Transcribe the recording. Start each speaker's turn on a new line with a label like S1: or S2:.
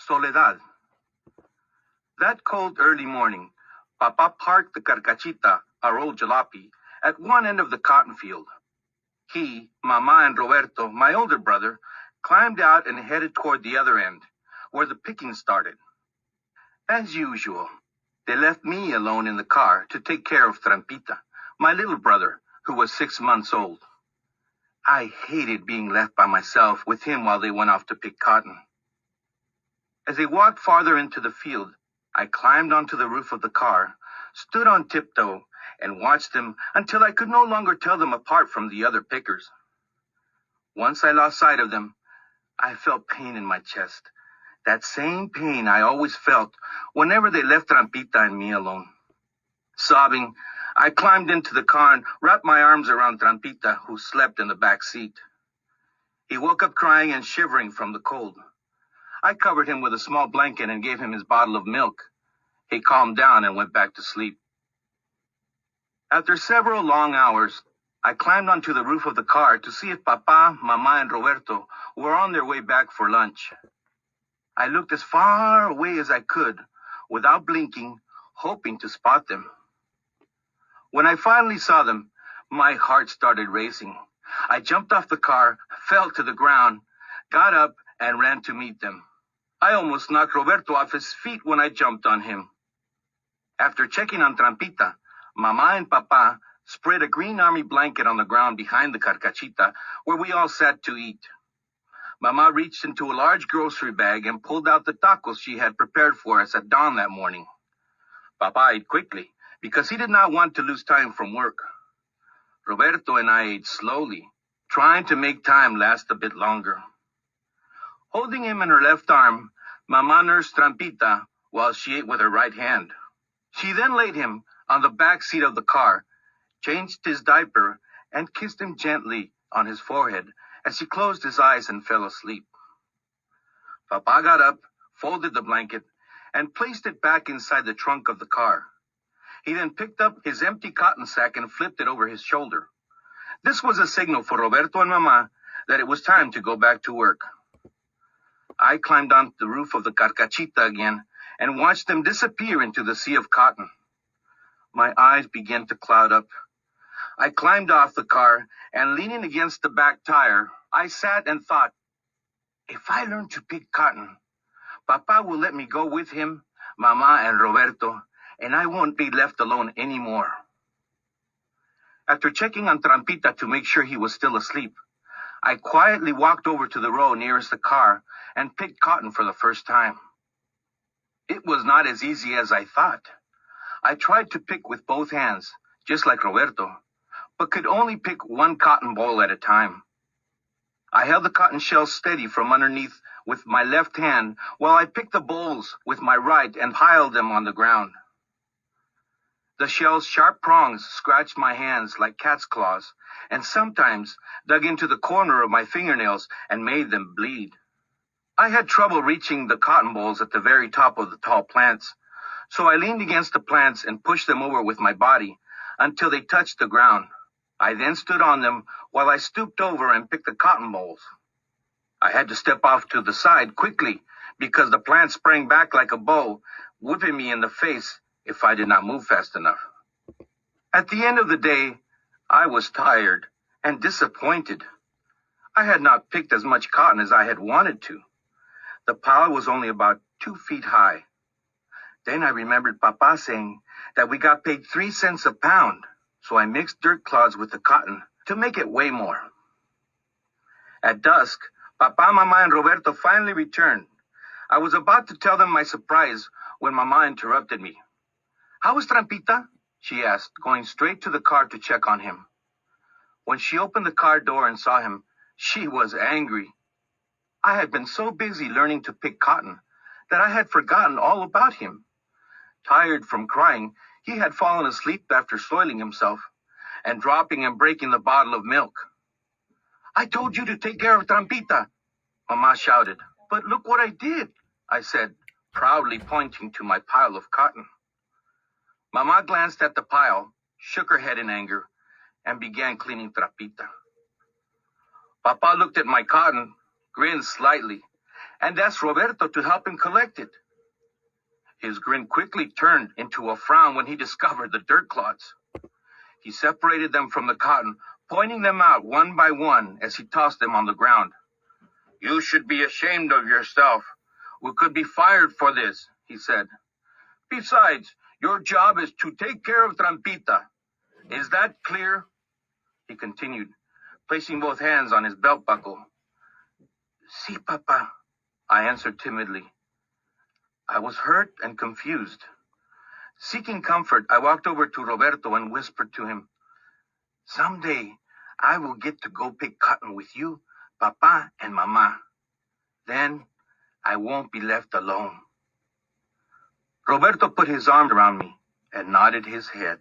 S1: Soledad. That cold early morning, Papa parked the carcachita, our old jalopy, at one end of the cotton field. He, Mama, and Roberto, my older brother, climbed out and headed toward the other end, where the picking started. As usual, they left me alone in the car to take care of Trampita, my little brother, who was 6 months old. I hated being left by myself with him while they went off to pick cotton. As they walked farther into the field, I climbed onto the roof of the car, stood on tiptoe, and watched them until I could no longer tell them apart from the other pickers. Once I lost sight of them, I felt pain in my chest, that same pain I always felt whenever they left Trampita and me alone. Sobbing, I climbed into the car and wrapped my arms around Trampita, who slept in the back seat. He woke up crying and shivering from the cold. I covered him with a small blanket and gave him his bottle of milk. He calmed down and went back to sleep. After several long hours, I climbed onto the roof of the car to see if Papa, Mama, and Roberto were on their way back for lunch. I looked as far away as I could, without blinking, hoping to spot them. When I finally saw them, my heart started racing. I jumped off the car, fell to the ground, got up, and ran to meet them. I almost knocked Roberto off his feet when I jumped on him. After checking on Trampita, Mama and Papa spread a green army blanket on the ground behind the carcachita where we all sat to eat. Mama reached into a large grocery bag and pulled out the tacos she had prepared for us at dawn that morning. Papa ate quickly because he did not want to lose time from work. Roberto and I ate slowly, trying to make time last a bit longer. Holding him in her left arm, Mama nursed Trampita while she ate with her right hand. She then laid him on the back seat of the car, changed his diaper, and kissed him gently on his forehead as he closed his eyes and fell asleep. Papa got up, folded the blanket, and placed it back inside the trunk of the car. He then picked up his empty cotton sack and flipped it over his shoulder. This was a signal for Roberto and Mama that it was time to go back to work. I climbed onto the roof of the carcachita again and watched them disappear into the sea of cotton. My eyes began to cloud up. I climbed off the car and, leaning against the back tire, I sat and thought, if I learn to pick cotton, Papa will let me go with him, Mama, and Roberto, and I won't be left alone anymore. After checking on Trampita to make sure he was still asleep, I quietly walked over to the row nearest the car and picked cotton for the first time. It was not as easy as I thought. I tried to pick with both hands, just like Roberto, but could only pick one cotton ball at a time. I held the cotton shells steady from underneath with my left hand while I picked the bowls with my right and piled them on the ground. The shell's sharp prongs scratched my hands like cat's claws and sometimes dug into the corner of my fingernails and made them bleed. I had trouble reaching the cotton balls at the very top of the tall plants, so I leaned against the plants and pushed them over with my body until they touched the ground. I then stood on them while I stooped over and picked the cotton balls. I had to step off to the side quickly because the plant sprang back like a bow, whipping me in the face if I did not move fast enough. At the end of the day, I was tired and disappointed. I had not picked as much cotton as I had wanted to. The pile was only about 2 feet high. Then I remembered Papa saying that we got paid 3 cents a pound, so I mixed dirt clods with the cotton to make it weigh more. At dusk, Papa, Mama, and Roberto finally returned. I was about to tell them my surprise when Mama interrupted me. "How is Trampita?" she asked, going straight to the car to check on him. When she opened the car door and saw him, she was angry. I had been so busy learning to pick cotton that I had forgotten all about him. Tired from crying, he had fallen asleep after soiling himself and dropping and breaking the bottle of milk. "I told you to take care of Trampita," Mama shouted. "But look what I did," I said, proudly pointing to my pile of cotton. Mama glanced at the pile, shook her head in anger, and began cleaning Trampita. Papa looked at my cotton, grinned slightly, and asked Roberto to help him collect it. His grin quickly turned into a frown when he discovered the dirt clods. He separated them from the cotton, pointing them out one by one as he tossed them on the ground. "You should be ashamed of yourself. We could be fired for this," he said. "Besides, your job is to take care of Trampita. Is that clear?" he continued, placing both hands on his belt buckle. "Si, Papa," I answered timidly. I was hurt and confused. Seeking comfort, I walked over to Roberto and whispered to him, "Someday, I will get to go pick cotton with you, Papa and Mama. Then, I won't be left alone." Roberto put his arm around me and nodded his head.